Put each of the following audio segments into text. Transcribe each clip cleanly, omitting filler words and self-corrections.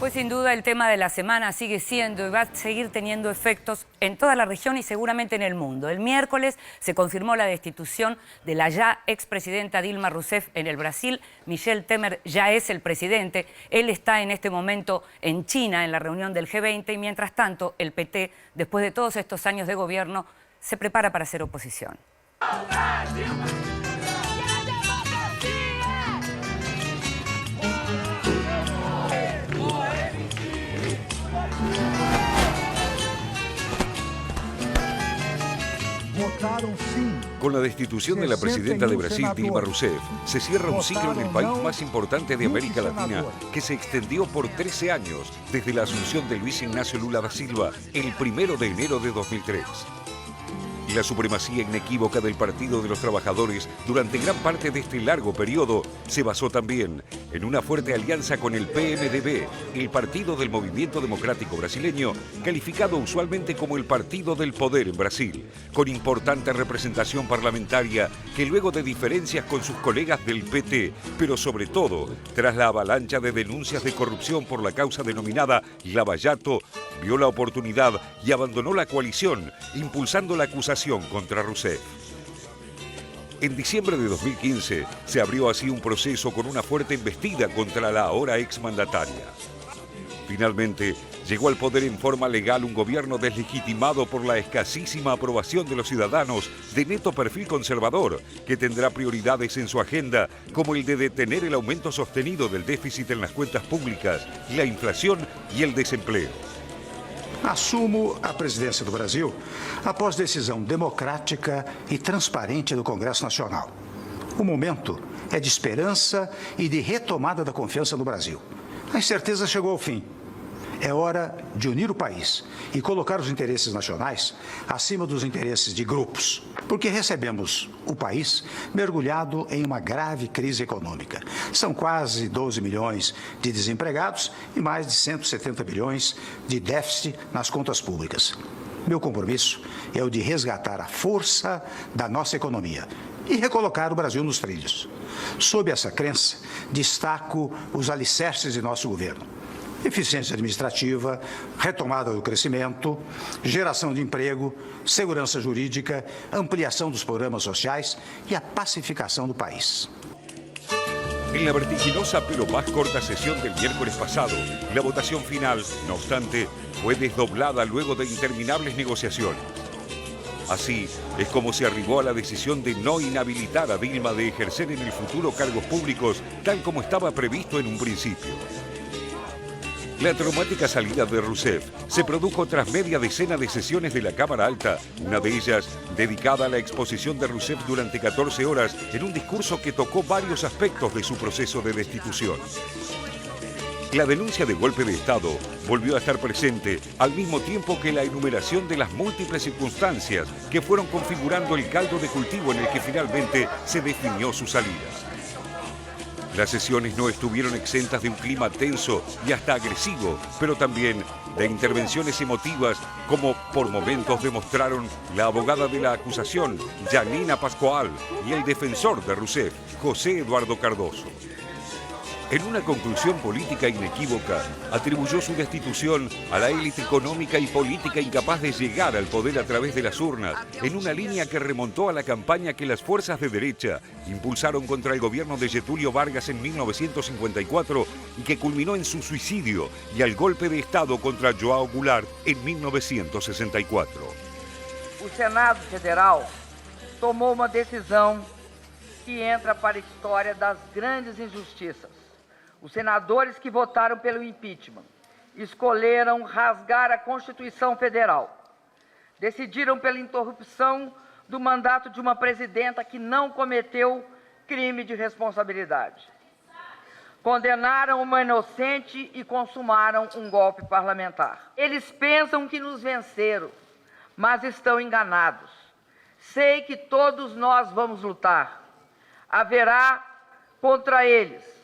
Fue sin duda el tema de la semana, sigue siendo y va a seguir teniendo efectos en toda la región y seguramente en el mundo. El miércoles se confirmó la destitución de la ya expresidenta Dilma Rousseff en el Brasil. Michel Temer ya es el presidente. Él está en este momento en China, en la reunión del G20, y mientras tanto el PT, después de todos estos años de gobierno, se prepara para hacer oposición. Con la destitución de la presidenta de Brasil, Dilma Rousseff, se cierra un ciclo en el país más importante de América Latina que se extendió por 13 años desde la asunción de Luis Ignacio Lula da Silva el 1 de enero de 2003. Y la supremacía inequívoca del Partido de los Trabajadores durante gran parte de este largo periodo se basó también en una fuerte alianza con el PMDB, el Partido del Movimiento Democrático Brasileño, calificado usualmente como el Partido del Poder en Brasil, con importante representación parlamentaria que luego de diferencias con sus colegas del PT, pero sobre todo tras la avalancha de denuncias de corrupción por la causa denominada Lava Jato, vio la oportunidad y abandonó la coalición, impulsando la acusación contra Rousseff. En diciembre de 2015 se abrió así un proceso con una fuerte embestida contra la ahora exmandataria. Finalmente, llegó al poder en forma legal un gobierno deslegitimado por la escasísima aprobación de los ciudadanos de neto perfil conservador, que tendrá prioridades en su agenda como el de detener el aumento sostenido del déficit en las cuentas públicas, la inflación y el desempleo. Assumo a presidência do Brasil após decisão democrática e transparente do Congresso Nacional. O momento é de esperança e de retomada da confiança no Brasil. A incerteza chegou ao fim. É hora de unir o país e colocar os interesses nacionais acima dos interesses de grupos, porque recebemos o país mergulhado em uma grave crise econômica. São quase 12 milhões de desempregados e mais de 170 bilhões de déficit nas contas públicas. Meu compromisso é o de resgatar a força da nossa economia e recolocar o Brasil nos trilhos. Sob essa crença, destaco os alicerces de nosso governo: eficiência administrativa, retomada do crescimento, geração de emprego, segurança jurídica, ampliação dos programas sociais y a pacificación del país. En la vertiginosa pero más corta sesión del miércoles pasado, la votación final, no obstante, fue desdoblada luego de interminables negociaciones. Así es como se arribó a la decisión de no inhabilitar a Dilma de ejercer en el futuro cargos públicos tal como estaba previsto en un principio. La traumática salida de Rousseff se produjo tras media decena de sesiones de la Cámara Alta, una de ellas dedicada a la exposición de Rousseff durante 14 horas en un discurso que tocó varios aspectos de su proceso de destitución. La denuncia de golpe de Estado volvió a estar presente al mismo tiempo que la enumeración de las múltiples circunstancias que fueron configurando el caldo de cultivo en el que finalmente se definió su salida. Las sesiones no estuvieron exentas de un clima tenso y hasta agresivo, pero también de intervenciones emotivas, como por momentos demostraron la abogada de la acusación, Janina Pascual, y el defensor de Rousseff, José Eduardo Cardoso. En una conclusión política inequívoca, atribuyó su destitución a la élite económica y política incapaz de llegar al poder a través de las urnas, en una línea que remontó a la campaña que las fuerzas de derecha impulsaron contra el gobierno de Getúlio Vargas en 1954 y que culminó en su suicidio, y al golpe de Estado contra João Goulart en 1964. O Senado Federal tomou uma decisão que entra para a história das grandes injustiças. Os senadores que votaram pelo impeachment escolheram rasgar a Constituição Federal. Decidiram pela interrupção do mandato de uma presidenta que não cometeu crime de responsabilidade. Condenaram uma inocente e consumaram um golpe parlamentar. Eles pensam que nos venceram, mas estão enganados. Sei que todos nós vamos lutar. Haverá contra eles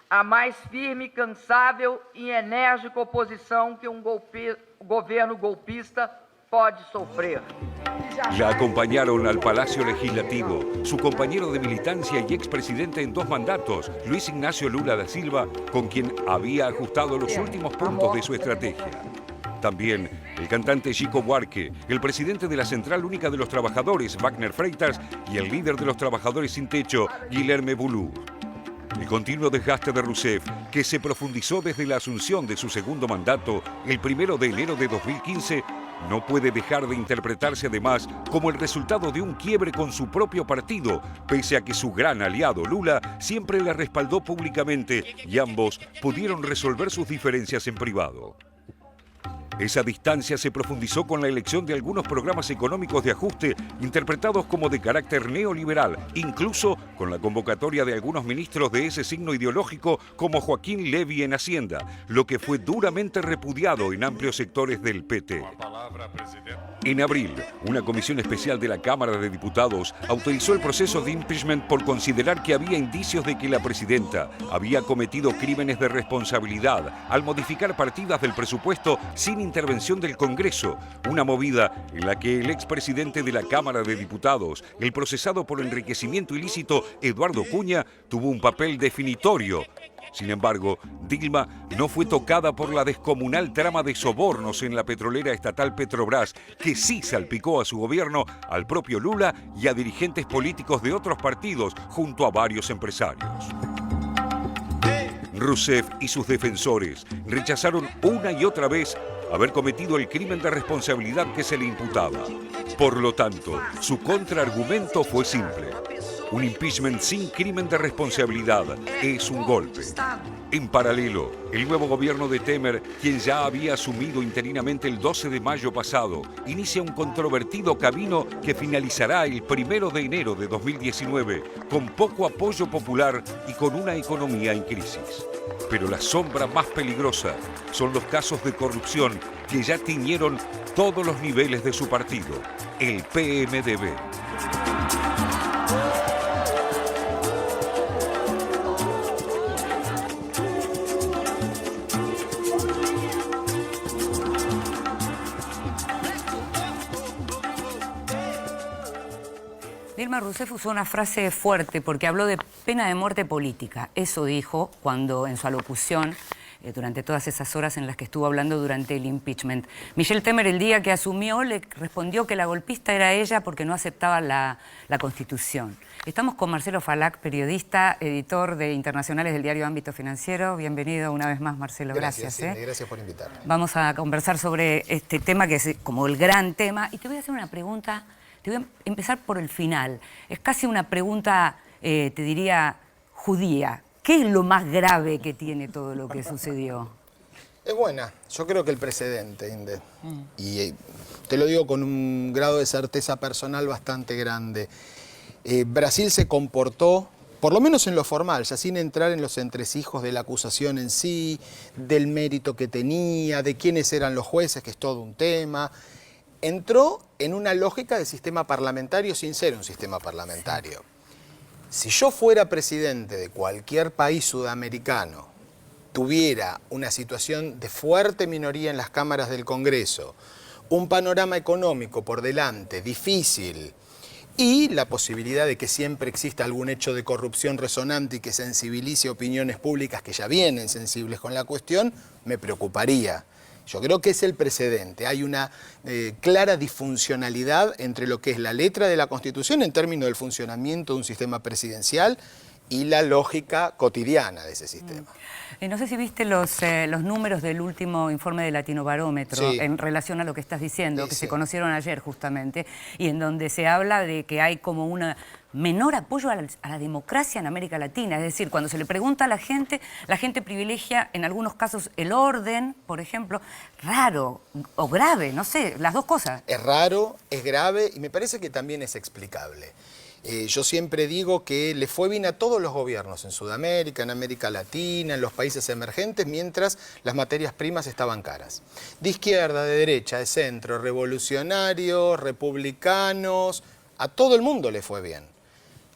a mais firme, cansável e enérgica oposição que um governo golpista pode sofrer. La acompañaron al Palacio Legislativo su compañero de militancia y expresidente en 2 mandatos, Luis Ignacio Lula da Silva, con quien había ajustado los últimos puntos de su estrategia. También el cantante Chico Buarque, el presidente de la Central Única de los Trabajadores, Wagner Freitas, y el líder de los trabajadores sin techo, Guilherme Boulou. El continuo desgaste de Rousseff, que se profundizó desde la asunción de su segundo mandato, el 1 de enero de 2015, no puede dejar de interpretarse además como el resultado de un quiebre con su propio partido, pese a que su gran aliado Lula siempre le respaldó públicamente y ambos pudieron resolver sus diferencias en privado. Esa distancia se profundizó con la elección de algunos programas económicos de ajuste interpretados como de carácter neoliberal, incluso con la convocatoria de algunos ministros de ese signo ideológico como Joaquín Levy en Hacienda, lo que fue duramente repudiado en amplios sectores del PT. En abril, una comisión especial de la Cámara de Diputados autorizó el proceso de impeachment por considerar que había indicios de que la presidenta había cometido crímenes de responsabilidad al modificar partidas del presupuesto sin intervención del Congreso, una movida en la que el expresidente de la Cámara de Diputados, el procesado por enriquecimiento ilícito Eduardo Cunha, tuvo un papel definitorio. Sin embargo, Dilma no fue tocada por la descomunal trama de sobornos en la petrolera estatal Petrobras, que sí salpicó a su gobierno, al propio Lula y a dirigentes políticos de otros partidos, junto a varios empresarios. Rousseff y sus defensores rechazaron una y otra vez haber cometido el crimen de responsabilidad que se le imputaba. Por lo tanto, su contraargumento fue simple. Un impeachment sin crimen de responsabilidad es un golpe. En paralelo, el nuevo gobierno de Temer, quien ya había asumido interinamente el 12 de mayo pasado, inicia un controvertido camino que finalizará el 1 de enero de 2019 con poco apoyo popular y con una economía en crisis. Pero la sombra más peligrosa son los casos de corrupción que ya tiñeron todos los niveles de su partido, el PMDB. Dilma Rousseff usó una frase fuerte porque habló de pena de muerte política. Eso dijo cuando en su alocución, durante todas esas horas en las que estuvo hablando durante el impeachment. Michel Temer, el día que asumió, le respondió que la golpista era ella porque no aceptaba la Constitución. Estamos con Marcelo Falac, periodista, editor de internacionales del diario Ámbito Financiero. Bienvenido una vez más, Marcelo. Gracias. Gracias por invitarme. Vamos a conversar sobre este tema que es como el gran tema. Y te voy a hacer una pregunta. Te voy a empezar por el final. Es casi una pregunta, te diría, judía. ¿Qué es lo más grave que tiene todo lo que sucedió? Es buena. Yo creo que el precedente, Inde. Y te lo digo con un grado de certeza personal bastante grande. Brasil se comportó, por lo menos en lo formal, ya sin entrar en los entresijos de la acusación en sí, del mérito que tenía, de quiénes eran los jueces, que es todo un tema. Entró en una lógica de sistema parlamentario sin ser un sistema parlamentario. Si yo fuera presidente de cualquier país sudamericano, tuviera una situación de fuerte minoría en las cámaras del Congreso, un panorama económico por delante difícil y la posibilidad de que siempre exista algún hecho de corrupción resonante y que sensibilice opiniones públicas que ya vienen sensibles con la cuestión, me preocuparía. Yo creo que es el precedente. Hay una clara disfuncionalidad entre lo que es la letra de la Constitución en términos del funcionamiento de un sistema presidencial y la lógica cotidiana de ese sistema. No sé si viste los números del último informe de Latinobarómetro en relación a lo que estás diciendo, que se conocieron ayer justamente, y en donde se habla de que hay como una menor apoyo a la democracia en América Latina. Es decir, cuando se le pregunta a la gente privilegia en algunos casos el orden, por ejemplo, raro o grave, no sé, las dos cosas. Es raro, es grave y me parece que también es explicable. Yo siempre digo que le fue bien a todos los gobiernos en Sudamérica, en América Latina, en los países emergentes, mientras las materias primas estaban caras. De izquierda, de derecha, de centro, revolucionarios, republicanos, a todo el mundo le fue bien.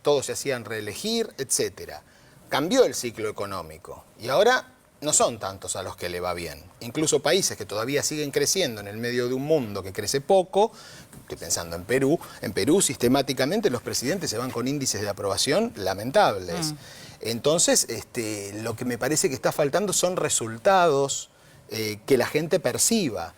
Todos se hacían reelegir, etc. Cambió el ciclo económico y ahora no son tantos a los que le va bien. Incluso países que todavía siguen creciendo en el medio de un mundo que crece poco, estoy pensando en Perú sistemáticamente los presidentes se van con índices de aprobación lamentables. Entonces, lo que me parece que está faltando son resultados que la gente perciba.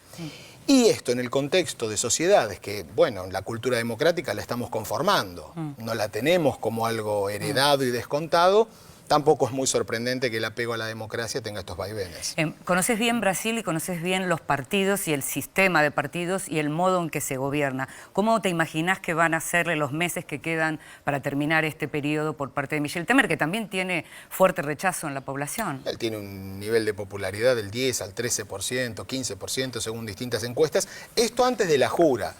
Y esto en el contexto de sociedades que, bueno, la cultura democrática la estamos conformando, no la tenemos como algo heredado y descontado. Tampoco es muy sorprendente que el apego a la democracia tenga estos vaivenes. Conoces bien Brasil y conoces bien los partidos y el sistema de partidos y el modo en que se gobierna. ¿Cómo te imaginas que van a ser los meses que quedan para terminar este periodo por parte de Michel Temer, que también tiene fuerte rechazo en la población? Él tiene un nivel de popularidad del 10 al 13%, 15% según distintas encuestas. Esto antes de la jura.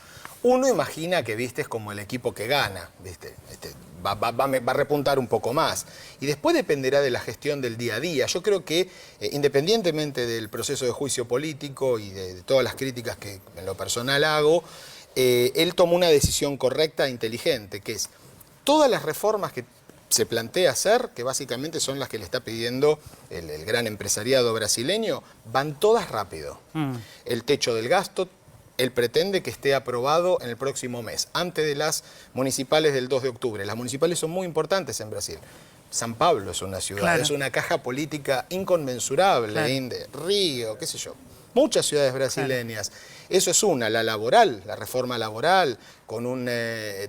Uno imagina que, viste, es como el equipo que gana, viste, va a repuntar un poco más. Y después dependerá de la gestión del día a día. Yo creo que, independientemente del proceso de juicio político y de todas las críticas que en lo personal hago, él tomó una decisión correcta e inteligente, que es todas las reformas que se plantea hacer, que básicamente son las que le está pidiendo el gran empresariado brasileño, van todas rápido. El techo del gasto, él pretende que esté aprobado en el próximo mes, antes de las municipales del 2 de octubre. Las municipales son muy importantes en Brasil. San Pablo es una ciudad, claro, es una caja política inconmensurable, claro. Río, qué sé yo. Muchas ciudades brasileñas. Claro. Eso es una, la laboral, la reforma laboral, con un,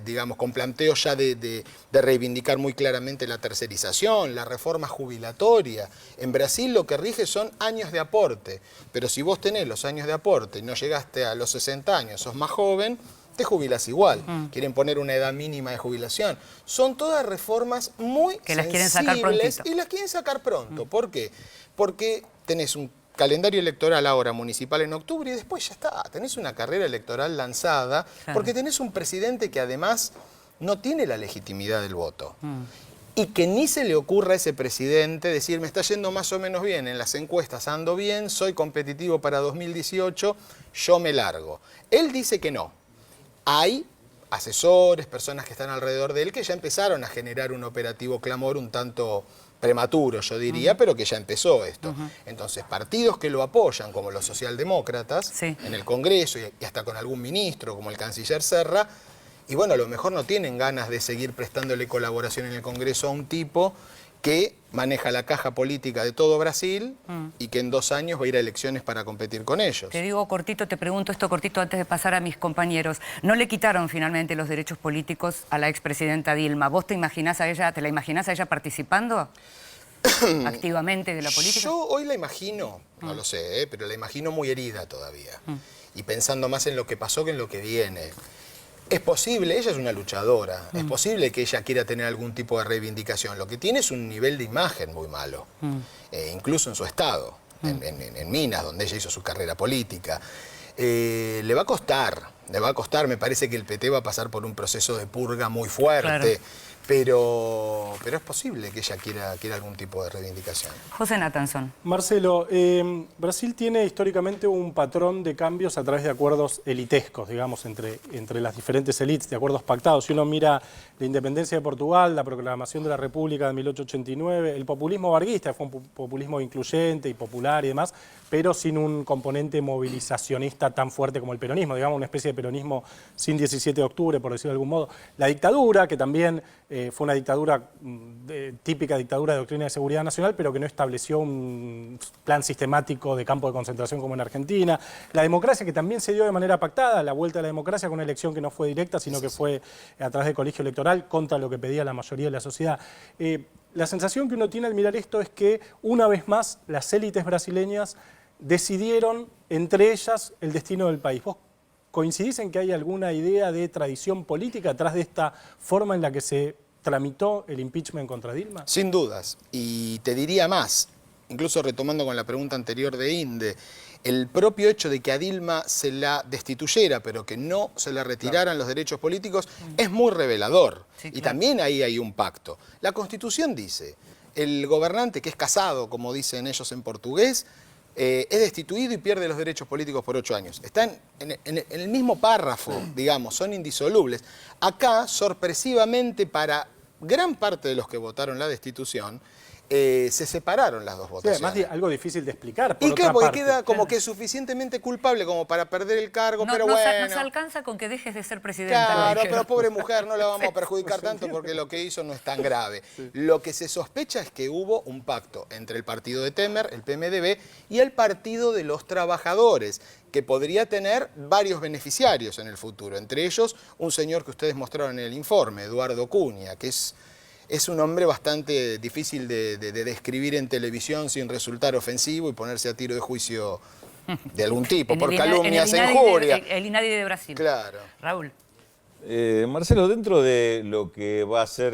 digamos, con planteos ya de reivindicar muy claramente la tercerización, la reforma jubilatoria. En Brasil lo que rige son años de aporte, pero si vos tenés los años de aporte y no llegaste a los 60 años, sos más joven, te jubilas igual. Quieren poner una edad mínima de jubilación. Son todas reformas muy que las quieren sacar prontito. Y las quieren sacar pronto. ¿Por qué? Porque tenés un calendario electoral ahora municipal en octubre y después ya está. Tenés una carrera electoral lanzada, claro, porque tenés un presidente que además no tiene la legitimidad del voto. Y que ni se le ocurra a ese presidente decir, me está yendo más o menos bien, en las encuestas ando bien, soy competitivo para 2018, yo me largo. Él dice que no. Hay asesores, personas que están alrededor de él, que ya empezaron a generar un operativo clamor un tanto prematuro, yo diría, pero que ya empezó esto. Entonces, partidos que lo apoyan, como los socialdemócratas, en el Congreso y hasta con algún ministro, como el canciller Serra, y bueno, a lo mejor no tienen ganas de seguir prestándole colaboración en el Congreso a un tipo que maneja la caja política de todo Brasil y que en 2 años va a ir a elecciones para competir con ellos. Te digo cortito, te pregunto esto cortito antes de pasar a mis compañeros. ¿No le quitaron finalmente los derechos políticos a la expresidenta Dilma? ¿Vos te imaginás a ella, participando activamente de la política? Yo hoy la imagino, no lo sé, pero la imagino muy herida todavía. Y pensando más en lo que pasó que en lo que viene. Es posible, ella es una luchadora, es posible que ella quiera tener algún tipo de reivindicación. Lo que tiene es un nivel de imagen muy malo, incluso en su estado, en Minas, donde ella hizo su carrera política. Le va a costar, me parece que el PT va a pasar por un proceso de purga muy fuerte, claro, pero es posible que ella quiera algún tipo de reivindicación. José Natanson. Marcelo, Brasil tiene históricamente un patrón de cambios a través de acuerdos elitescos, digamos, entre las diferentes élites, de acuerdos pactados. Si uno mira la independencia de Portugal, la proclamación de la República de 1889, el populismo varguista fue un populismo incluyente y popular y demás, pero sin un componente movilizacionista tan fuerte como el peronismo, digamos, una especie de peronismo sin 17 de octubre, por decirlo de algún modo. La dictadura, que también fue una dictadura, típica dictadura de doctrina de seguridad nacional, pero que no estableció un plan sistemático de campo de concentración como en Argentina. La democracia, que también se dio de manera pactada, la vuelta a la democracia con una elección que no fue directa, sino que fue a través del colegio electoral contra lo que pedía la mayoría de la sociedad. La sensación que uno tiene al mirar esto es que, una vez más, las élites brasileñas decidieron entre ellas el destino del país. ¿Vos coincidís en que hay alguna idea de tradición política atrás de esta forma en la que se tramitó el impeachment contra Dilma? Sin dudas, y te diría más, incluso retomando con la pregunta anterior de Inde, el propio hecho de que a Dilma se la destituyera, pero que no se le retiraran los derechos políticos, es muy revelador. Sí, claro. Y también ahí hay un pacto. La Constitución dice, el gobernante que es casado, como dicen ellos en portugués, es destituido y pierde los derechos políticos por 8 años. Están en el mismo párrafo, digamos, son indisolubles. Acá, sorpresivamente, para gran parte de los que votaron la destitución, se separaron las dos Sí, votaciones. además algo difícil de explicar, por Y otra claro, porque parte. queda como que suficientemente culpable como para perder el cargo, pero no bueno. se alcanza con que dejes de ser presidenta. le Claro, dijeron. pero pobre mujer, no la vamos a perjudicar tanto porque lo que hizo no es tan grave. Lo que se sospecha es que hubo un pacto entre el partido de Temer, el PMDB, y el Partido de los Trabajadores, que podría tener varios beneficiarios en el futuro. Entre ellos, un señor que ustedes mostraron en el informe, Eduardo Cunha, que es un hombre bastante difícil de describir en televisión sin resultar ofensivo y ponerse a tiro de juicio de algún tipo, por calumnias e injurias. El INADI de Brasil. Claro. Raúl. Marcelo, dentro de lo que va a ser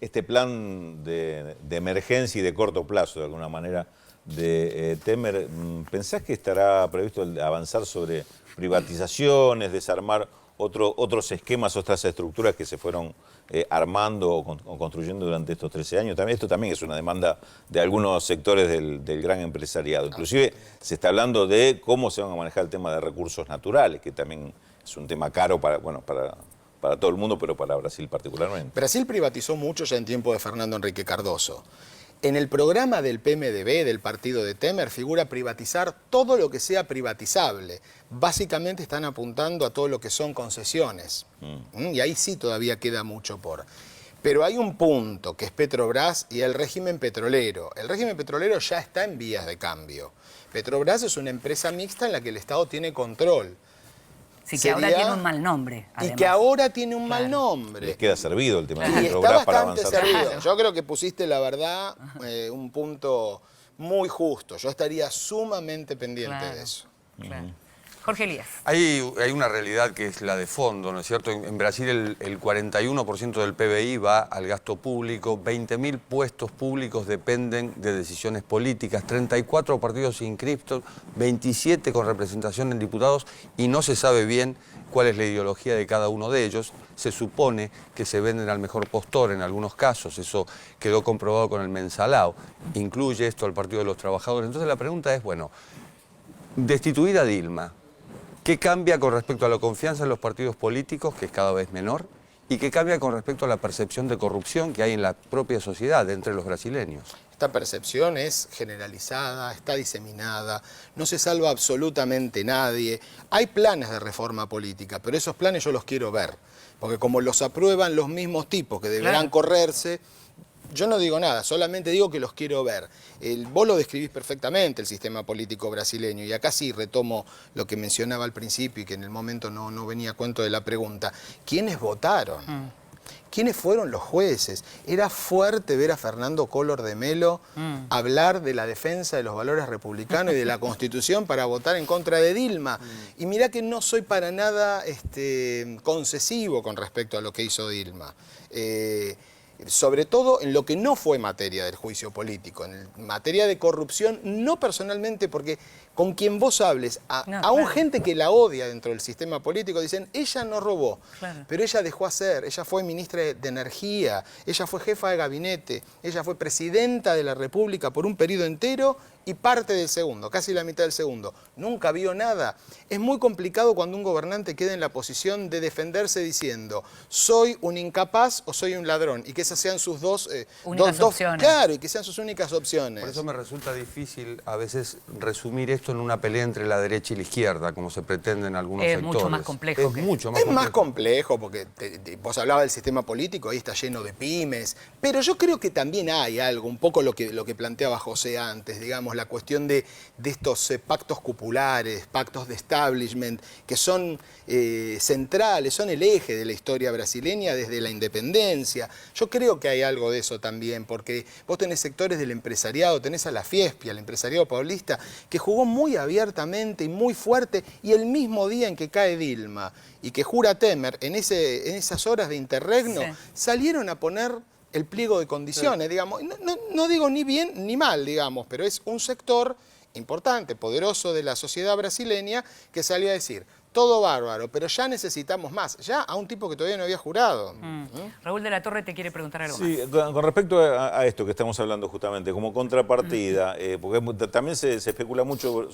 este plan de emergencia y de corto plazo, de alguna manera, de Temer, ¿pensás que estará previsto avanzar sobre privatizaciones, desarmar otros esquemas, otras estructuras que se fueron armando o construyendo durante estos 13 años? Esto también es una demanda de algunos sectores del gran empresariado. Inclusive se está hablando de cómo se van a manejar el tema de recursos naturales, que también es un tema caro para todo el mundo, pero para Brasil particularmente. Brasil privatizó mucho ya en tiempo de Fernando Henrique Cardoso. En el programa del PMDB, del partido de Temer, figura privatizar todo lo que sea privatizable. Básicamente están apuntando a todo lo que son concesiones. Y ahí sí todavía queda mucho por. Pero hay un punto, que es Petrobras y el régimen petrolero. El régimen petrolero ya está en vías de cambio. Petrobras es una empresa mixta en la que el Estado tiene control. Sí, que ahora tiene un mal nombre. Y Además. que ahora tiene un mal nombre. Les queda servido el tema Y de está Petrobras para bastante avanzar. servido. Claro. Yo creo que pusiste, la verdad, un punto muy justo. Yo estaría sumamente pendiente Claro. de eso. Claro. Jorge Elías. Hay una realidad que es la de fondo, ¿no es cierto? En Brasil el 41% del PBI va al gasto público, 20.000 puestos públicos dependen de decisiones políticas, 34 partidos inscriptos, 27 con representación en diputados y no se sabe bien cuál es la ideología de cada uno de ellos. Se supone que se venden al mejor postor en algunos casos, eso quedó comprobado con el Mensalao. Incluye esto al Partido de los Trabajadores. Entonces la pregunta es, bueno, destituida a Dilma, ¿qué cambia con respecto a la confianza en los partidos políticos, que es cada vez menor? ¿Y qué cambia con respecto a la percepción de corrupción que hay en la propia sociedad entre los brasileños? Esta percepción es generalizada, está diseminada, no se salva absolutamente nadie. Hay planes de reforma política, pero esos planes yo los quiero ver, porque como los aprueban los mismos tipos que deberán correrse, yo no digo nada, solamente digo que los quiero ver. Vos lo describís perfectamente, el sistema político brasileño, y acá sí retomo lo que mencionaba al principio y que en el momento no venía a cuento de la pregunta. ¿Quiénes votaron? ¿Quiénes fueron los jueces? Era fuerte ver a Fernando Collor de Mello hablar de la defensa de los valores republicanos y de la Constitución para votar en contra de Dilma. Y mirá que no soy para nada concesivo con respecto a lo que hizo Dilma. Sobre todo en lo que no fue materia del juicio político, en materia de corrupción, no personalmente, porque con quien vos hables, aún gente que la odia dentro del sistema político, dicen, ella no robó, pero ella dejó hacer, ella fue ministra de Energía, ella fue jefa de gabinete, ella fue presidenta de la República por un periodo entero y parte del segundo, casi la mitad del segundo. Nunca vio nada. Es muy complicado cuando un gobernante queda en la posición de defenderse diciendo, soy un incapaz o soy un ladrón, y que esas sean sus dos opciones. Claro, y que sean sus únicas opciones. Por eso me resulta difícil a veces resumir esto en una pelea entre la derecha y la izquierda, como se pretende en algunos sectores. Es mucho más complejo. Es más complejo porque vos hablabas del sistema político, ahí está lleno de pymes, pero yo creo que también hay algo, un poco lo que planteaba José antes, digamos, la cuestión de estos pactos cupulares, pactos de establishment, que son centrales, son el eje de la historia brasileña desde la independencia. Yo creo que hay algo de eso también, porque vos tenés sectores del empresariado, tenés a la Fiesp, al empresariado paulista, que jugó muy abiertamente y muy fuerte, y el mismo día en que cae Dilma y que jura Temer, en esas horas de interregno, salieron a poner el pliego de condiciones, digamos. No digo ni bien ni mal, digamos, pero es un sector importante, poderoso de la sociedad brasileña que salió a decir, todo bárbaro, pero ya necesitamos más, ya a un tipo que todavía no había jurado. Raúl de la Torre te quiere preguntar algo Sí, más. con respecto a esto que estamos hablando justamente, como contrapartida, porque también se especula mucho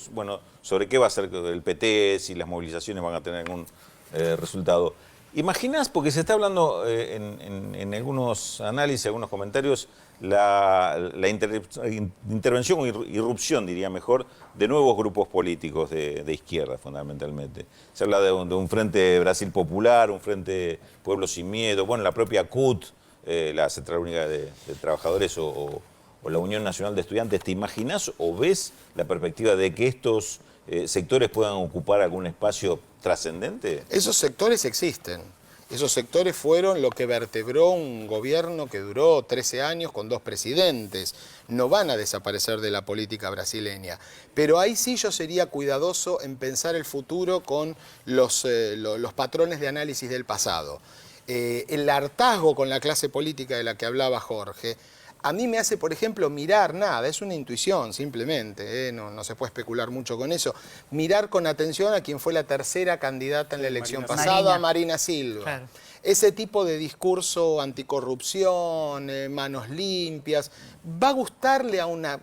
sobre qué va a hacer el PT, si las movilizaciones van a tener algún resultado. ¿Imaginás, porque se está hablando en algunos análisis, algunos comentarios, la intervención o irrupción, diría mejor, de nuevos grupos políticos de izquierda, fundamentalmente. Se habla de un Frente Brasil Popular, un Frente Pueblo Sin Miedo, bueno, la propia CUT, la Central Única de Trabajadores o la Unión Nacional de Estudiantes. ¿Te imaginás o ves la perspectiva de que estos sectores puedan ocupar algún espacio trascendente? Esos sectores existen. Esos sectores fueron lo que vertebró un gobierno que duró 13 años con 2 presidentes. No van a desaparecer de la política brasileña. Pero ahí sí yo sería cuidadoso en pensar el futuro con los patrones de análisis del pasado. El hartazgo con la clase política de la que hablaba Jorge, a mí me hace, por ejemplo, mirar nada, es una intuición simplemente, no se puede especular mucho con eso, mirar con atención a quien fue la tercera candidata en la elección pasada, a Marina Silva. Claro. Ese tipo de discurso anticorrupción, manos limpias, va a gustarle a una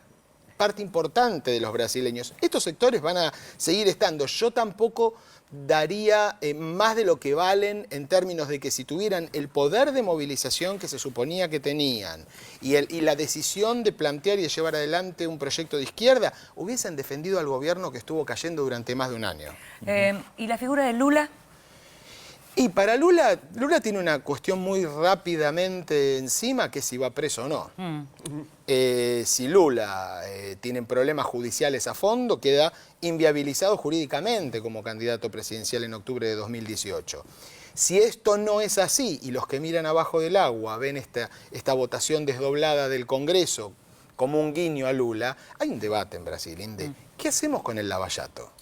parte importante de los brasileños. Estos sectores van a seguir estando. Yo tampoco daría más de lo que valen en términos de que si tuvieran el poder de movilización que se suponía que tenían y la decisión de plantear y de llevar adelante un proyecto de izquierda, hubiesen defendido al gobierno que estuvo cayendo durante más de un año. ¿Y la figura de Lula? Y para Lula tiene una cuestión muy rápidamente encima, que es si va preso o no. Si Lula tiene problemas judiciales a fondo, queda inviabilizado jurídicamente como candidato presidencial en octubre de 2018. Si esto no es así y los que miran abajo del agua ven esta votación desdoblada del Congreso como un guiño a Lula, hay un debate en Brasil, Inde. ¿Qué hacemos con el Lava Jato?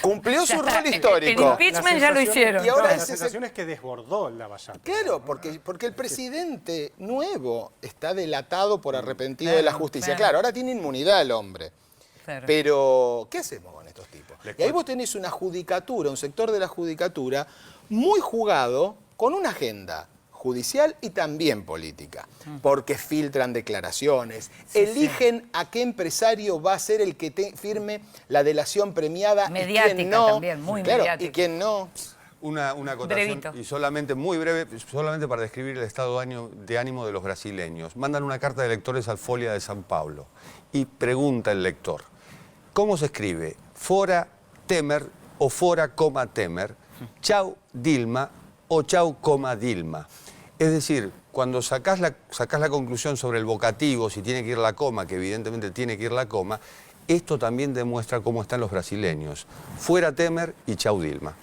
Cumplió su rol histórico. El impeachment ya lo hicieron. Y ahora la sensación es que desbordó el Lava Jato. Claro, porque el presidente nuevo está delatado por arrepentido de la justicia. Claro, ahora tiene inmunidad el hombre. Claro. Pero, ¿qué hacemos con estos tipos? Y ahí vos tenés una judicatura, un sector de la judicatura muy jugado con una agenda judicial y también política, porque filtran declaraciones, eligen a qué empresario va a ser el que firme la delación premiada mediática, y quién no. También, muy mediática. Y quién no. Una acotación, y solamente, muy breve, solamente para describir el estado de ánimo de los brasileños. Mandan una carta de electores al Folha de São Paulo y pregunta el lector, ¿cómo se escribe? Fora Temer o fora, Temer, chau Dilma o chau, Dilma. Es decir, cuando sacás la conclusión sobre el vocativo, si tiene que ir la coma, que evidentemente tiene que ir la coma, esto también demuestra cómo están los brasileños. Fuera Temer y chau Dilma.